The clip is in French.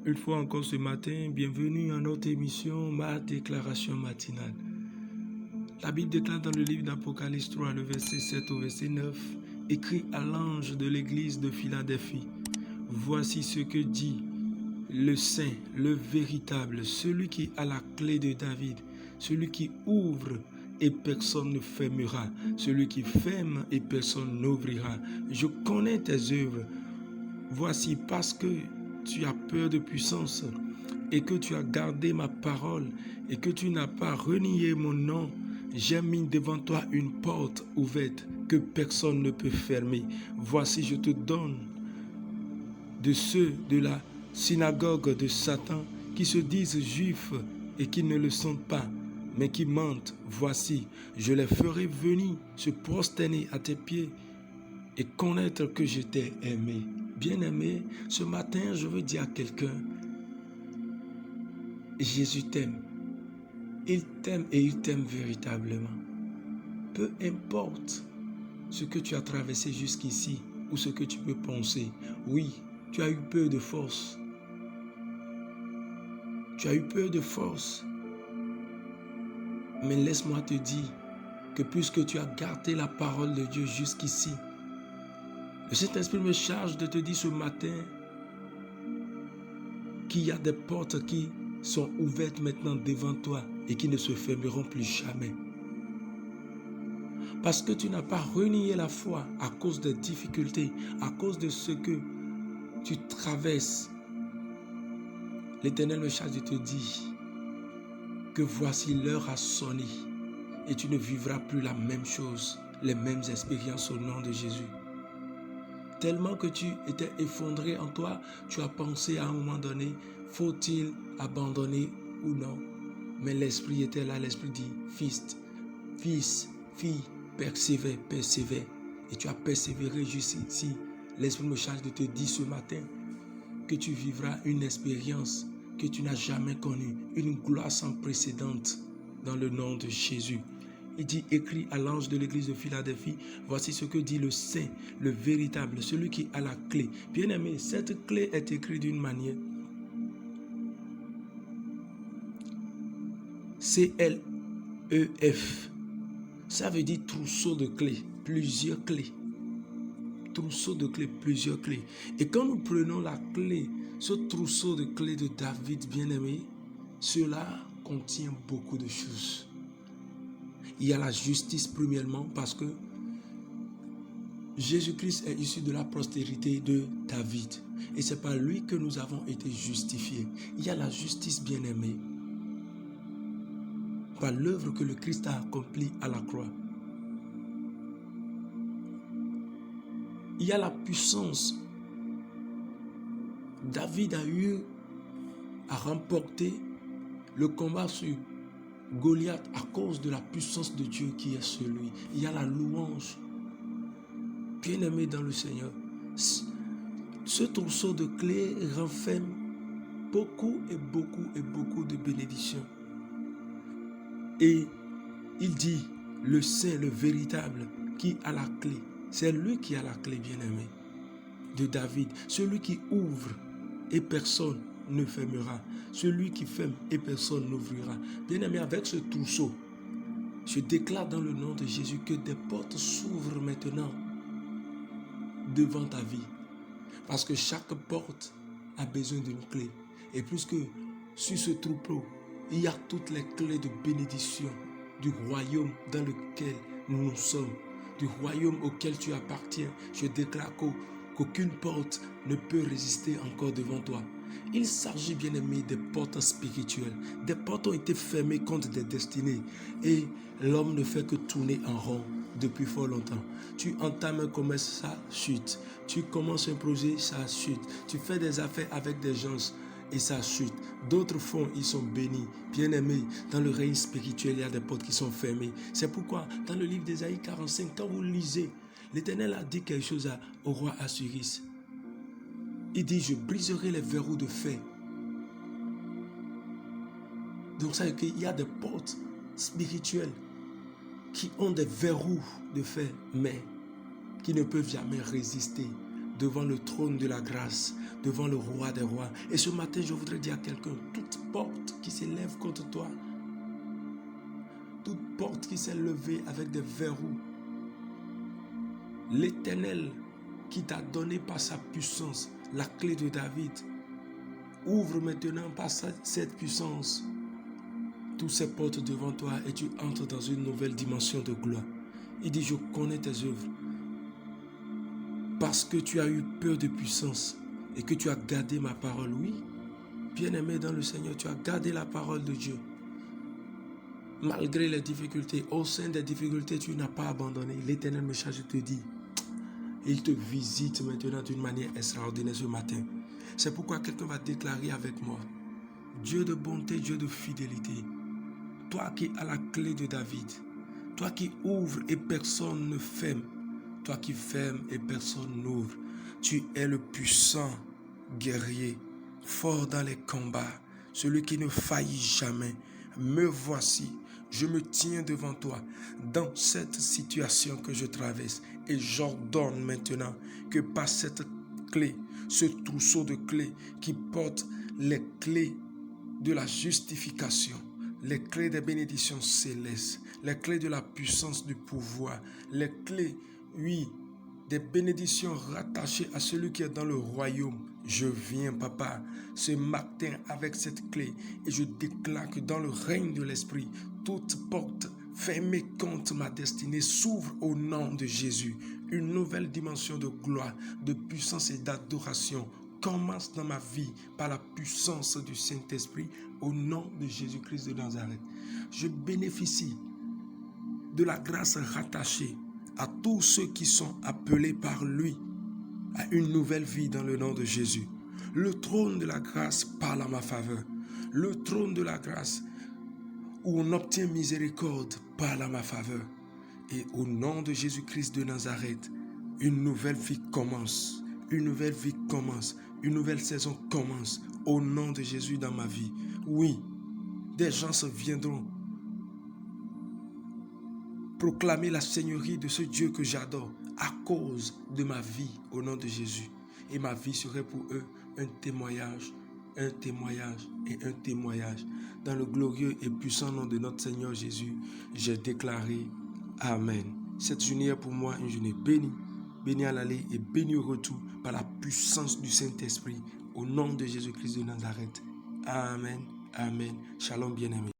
Une fois encore ce matin, bienvenue à notre émission, ma déclaration matinale. La Bible déclare dans le livre d'Apocalypse 3, le verset 7 au verset 9, écrit à l'ange de l'église de Philadelphie, voici ce que dit le saint, le véritable, celui qui a la clé de David, celui qui ouvre et personne ne fermera, celui qui ferme et personne n'ouvrira. Je connais tes œuvres. Voici parce que tu as peur de puissance et que tu as gardé ma parole et que tu n'as pas renié mon nom, j'ai mis devant toi une porte ouverte que personne ne peut fermer. Voici, je te donne de ceux de la synagogue de Satan qui se disent juifs et qui ne le sont pas, mais qui mentent. Voici, je les ferai venir se prosterner à tes pieds et connaître que je t'ai aimé. Bien-aimé, ce matin, je veux dire à quelqu'un, Jésus t'aime. Il t'aime et il t'aime véritablement. Peu importe ce que tu as traversé jusqu'ici ou ce que tu peux penser. Oui, tu as eu peu de force. Tu as eu peu de force. Mais laisse-moi te dire que puisque tu as gardé la parole de Dieu jusqu'ici, le Saint-Esprit me charge de te dire ce matin qu'il y a des portes qui sont ouvertes maintenant devant toi et qui ne se fermeront plus jamais. Parce que tu n'as pas renié la foi à cause des difficultés, à cause de ce que tu traverses. L'Éternel me charge de te dire que voici l'heure a sonné et tu ne vivras plus la même chose, les mêmes expériences au nom de Jésus. Tellement que tu étais effondré en toi, tu as pensé à un moment donné, faut-il abandonner ou non? Mais l'Esprit était là, l'Esprit dit, fils, fille, persévère. Et tu as persévéré jusqu'ici. L'Esprit me charge de te dire ce matin que tu vivras une expérience que tu n'as jamais connue, une gloire sans précédent dans le nom de Jésus. Il dit, écrit à l'ange de l'église de Philadelphie, voici ce que dit le saint, le véritable, celui qui a la clé. Bien-aimé, cette clé est écrite d'une manière. C-L-E-F. Ça veut dire trousseau de clés, plusieurs clés. Trousseau de clés, plusieurs clés. Et quand nous prenons la clé, ce trousseau de clés de David, bien-aimé, cela contient beaucoup de choses. Il y a la justice premièrement parce que Jésus-Christ est issu de la postérité de David. Et c'est par lui que nous avons été justifiés. Il y a la justice bien-aimée par l'œuvre que le Christ a accomplie à la croix. Il y a la puissance. David a eu à remporter le combat sur Goliath à cause de la puissance de Dieu qui est sur lui. Il y a la louange. Bien-aimé dans le Seigneur, ce trousseau de clés renferme beaucoup de bénédictions. Et il dit, le saint, le véritable, qui a la clé. C'est lui qui a la clé, bien-aimé, de David. Celui qui ouvre et personne ne fermera. Celui qui ferme et personne n'ouvrira. Bien-aimé, avec ce trousseau, je déclare dans le nom de Jésus que des portes s'ouvrent maintenant devant ta vie. Parce que chaque porte a besoin d'une clé. Et puisque sur ce troupeau, il y a toutes les clés de bénédiction du royaume dans lequel nous sommes, du royaume auquel tu appartiens, je déclare qu'aucune porte ne peut résister encore devant toi. Il s'agit, bien aimé, des portes spirituelles. Des portes ont été fermées contre des destinées. Et l'homme ne fait que tourner en rond depuis fort longtemps. Tu entames un commerce, ça chute. Tu commences un projet, ça chute. Tu fais des affaires avec des gens et ça chute. D'autres font, ils sont bénis. Bien-aimés, dans le règne spirituel, il y a des portes qui sont fermées. C'est pourquoi, dans le livre d'Ésaïe 45, quand vous lisez, l'Éternel a dit quelque chose au roi Assuris. Il dit, je briserai les verrous de fer. Donc ça veut dire qu'il y a des portes spirituelles qui ont des verrous de fer, mais qui ne peuvent jamais résister. devant le trône de la grâce, devant le roi des rois. Et ce matin, je voudrais dire à quelqu'un, toute porte qui s'élève contre toi, toute porte qui s'est levée avec des verrous, l'Éternel qui t'a donné par sa puissance la clé de David, ouvre maintenant par cette puissance toutes ces portes devant toi et tu entres dans une nouvelle dimension de gloire. Il dit, je connais tes œuvres. Parce que tu as eu peur de puissance et que tu as gardé ma parole. Oui, bien-aimé dans le Seigneur, tu as gardé la parole de Dieu. Malgré les difficultés, au sein des difficultés, tu n'as pas abandonné. L'Éternel me charge de te dire, il te visite maintenant d'une manière extraordinaire ce matin. C'est pourquoi quelqu'un va déclarer avec moi, Dieu de bonté, Dieu de fidélité, toi qui as la clé de David, toi qui ouvres et personne ne ferme, toi qui fermes et personne n'ouvre, tu es le puissant guerrier, fort dans les combats, celui qui ne faillit jamais. Me voici, je me tiens devant toi dans cette situation que je traverse et j'ordonne maintenant que par cette clé, ce trousseau de clés qui porte les clés de la justification, les clés des bénédictions célestes, les clés de la puissance du pouvoir, les clés, oui, des bénédictions rattachées à celui qui est dans le royaume. Je viens, papa, ce matin avec cette clé et je déclare que dans le règne de l'Esprit, toute porte fermée contre ma destinée s'ouvre au nom de Jésus. Une nouvelle dimension de gloire, de puissance et d'adoration commence dans ma vie par la puissance du Saint-Esprit au nom de Jésus-Christ de Nazareth. Je bénéficie de la grâce rattachée à tous ceux qui sont appelés par lui à une nouvelle vie dans le nom de Jésus. Le trône de la grâce parle à ma faveur. Le trône de la grâce où on obtient miséricorde parle à ma faveur. Et au nom de Jésus-Christ de Nazareth, une nouvelle vie commence. Une nouvelle vie commence. Une nouvelle saison commence. Au nom de Jésus dans ma vie. Oui, des gens se viendront proclamer la seigneurie de ce Dieu que j'adore à cause de ma vie au nom de Jésus. Et ma vie serait pour eux un témoignage et un témoignage. Dans le glorieux et puissant nom de notre Seigneur Jésus, j'ai déclaré Amen. Cette journée est pour moi une journée bénie, bénie à l'aller et bénie au retour par la puissance du Saint-Esprit au nom de Jésus-Christ de Nazareth. Amen, amen. Shalom bien-aimé.